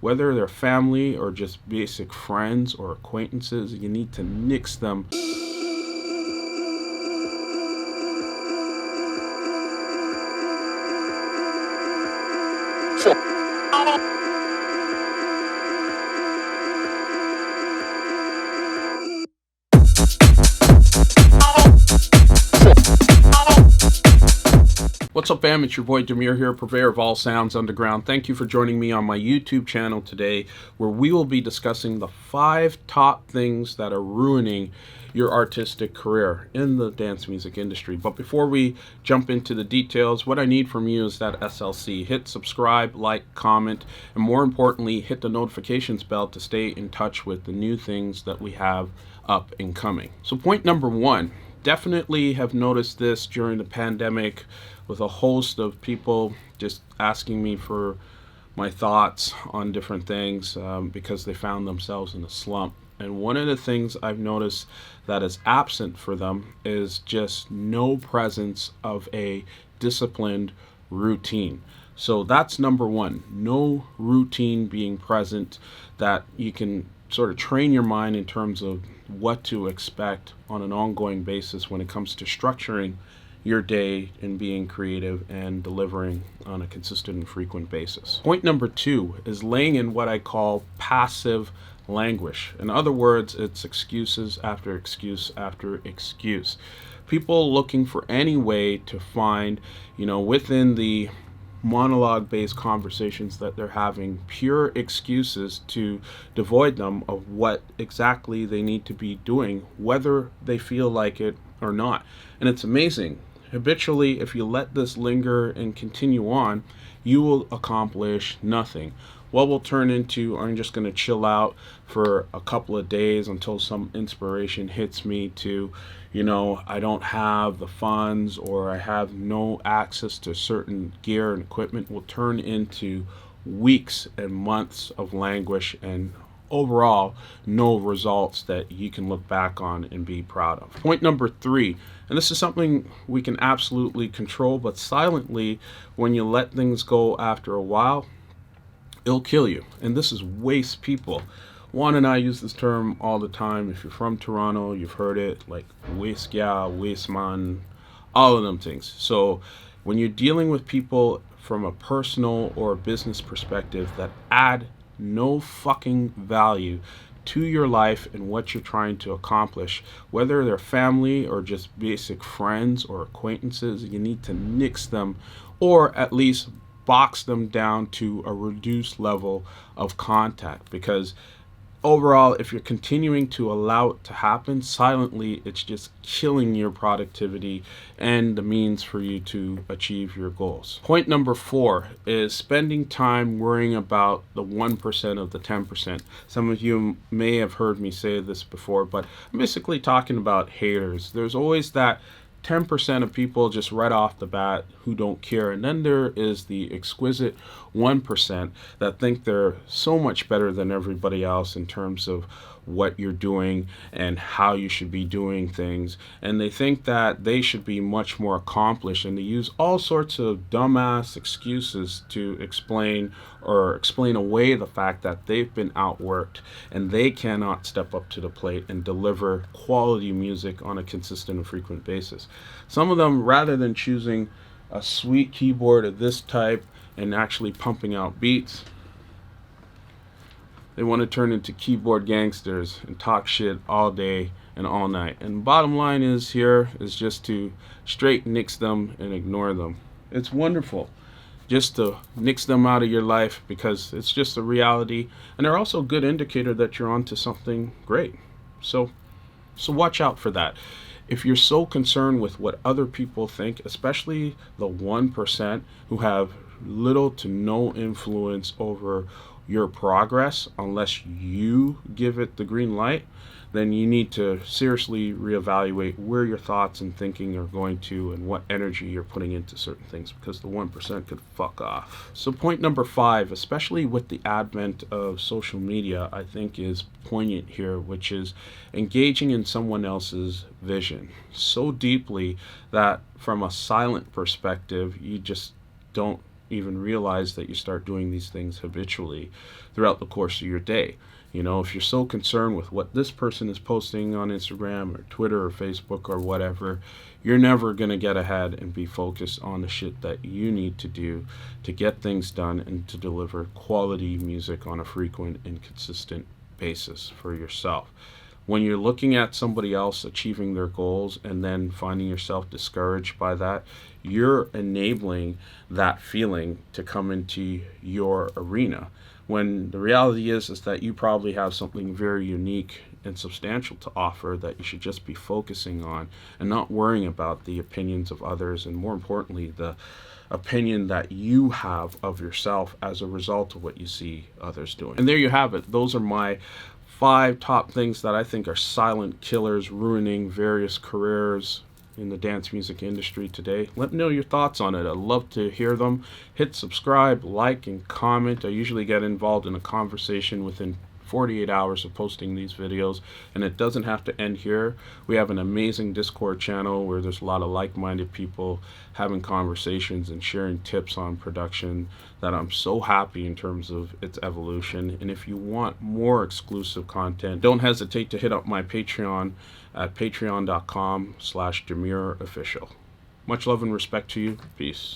Whether they're family or just basic friends or acquaintances, you need to nix them. What's up, fam? It's your boy Demir here, purveyor of all sounds underground. Thank you for joining me on my YouTube channel today, where we will be discussing the 5 top things that are ruining your artistic career in the dance music industry. But before we jump into the details, what I need from you is that SLC. Hit subscribe, like, comment, and more importantly, hit the notifications bell to stay in touch with the new things that we have up and coming. So point number 1, definitely have noticed this during the pandemic with a host of people just asking me for my thoughts on different things because they found themselves in a slump. And one of the things I've noticed that is absent for them is just no presence of a disciplined routine. So that's number 1, no routine being present that you can sort of train your mind in terms of what to expect on an ongoing basis when it comes to structuring your day and being creative and delivering on a consistent and frequent basis. Point number 2 is laying in what I call passive languish. In other words, it's excuses after excuse after excuse. People looking for any way to find, within the monologue based conversations that they're having, pure excuses to devoid them of what exactly they need to be doing, whether they feel like it or not. And it's amazing. Habitually, if you let this linger and continue on, you will accomplish nothing. What will turn into, I'm just going to chill out for a couple of days until some inspiration hits me to, I don't have the funds or I have no access to certain gear and equipment, will turn into weeks and months of languish and overall no results that you can look back on and be proud of. Point number 3, and this is something we can absolutely control, but silently, when you let things go after a while, it'll kill you. And this is waste people. Juan and I use this term all the time. If you're from Toronto, you've heard it, like waste gal, waste man, all of them things. So when you're dealing with people from a personal or business perspective that add no fucking value to your life and what you're trying to accomplish, whether they're family or just basic friends or acquaintances, you need to nix them or at least box them down to a reduced level of contact, because overall, if you're continuing to allow it to happen silently, it's just killing your productivity and the means for you to achieve your goals. Point number 4 is spending time worrying about the 1% of the 10%. Some of you may have heard me say this before, but I'm basically talking about haters. There's always that 10% of people just right off the bat who don't care. And then there is the exquisite 1% that think they're so much better than everybody else in terms of what you're doing and how you should be doing things. And they think that they should be much more accomplished, and they use all sorts of dumbass excuses to explain away the fact that they've been outworked and they cannot step up to the plate and deliver quality music on a consistent and frequent basis. Some of them, rather than choosing a sweet keyboard of this type and actually pumping out beats, they want to turn into keyboard gangsters and talk shit all day and all night. And bottom line is just to straight nix them and ignore them. It's wonderful just to nix them out of your life because it's just a reality, and they're also a good indicator that you're onto something great. So watch out for that. If you're so concerned with what other people think, especially the 1% who have little to no influence over your progress unless you give it the green light, then you need to seriously reevaluate where your thoughts and thinking are going to and what energy you're putting into certain things, because the 1% could fuck off. So point number 5, especially with the advent of social media, I think is poignant here, which is engaging in someone else's vision so deeply that from a silent perspective, you just don't even realize that you start doing these things habitually throughout the course of your day. You know, if you're so concerned with what this person is posting on Instagram or Twitter or Facebook or whatever, you're never going to get ahead and be focused on the shit that you need to do to get things done and to deliver quality music on a frequent and consistent basis for yourself. When you're looking at somebody else achieving their goals and then finding yourself discouraged by that, you're enabling that feeling to come into your arena. When the reality is that you probably have something very unique and substantial to offer that you should just be focusing on and not worrying about the opinions of others, and more importantly, the opinion that you have of yourself as a result of what you see others doing. And there you have it. Those are my 5 top things that I think are silent killers ruining various careers in the dance music industry today. Let me know your thoughts on it. I'd love to hear them. Hit subscribe, like, and comment. I usually get involved in a conversation within 48 hours of posting these videos, and it doesn't have to end here. We have an amazing Discord channel where there's a lot of like-minded people having conversations and sharing tips on production that I'm so happy in terms of its evolution. And if you want more exclusive content, don't hesitate to hit up my Patreon at patreon.com/JameerOfficial. Much love and respect to you. Peace.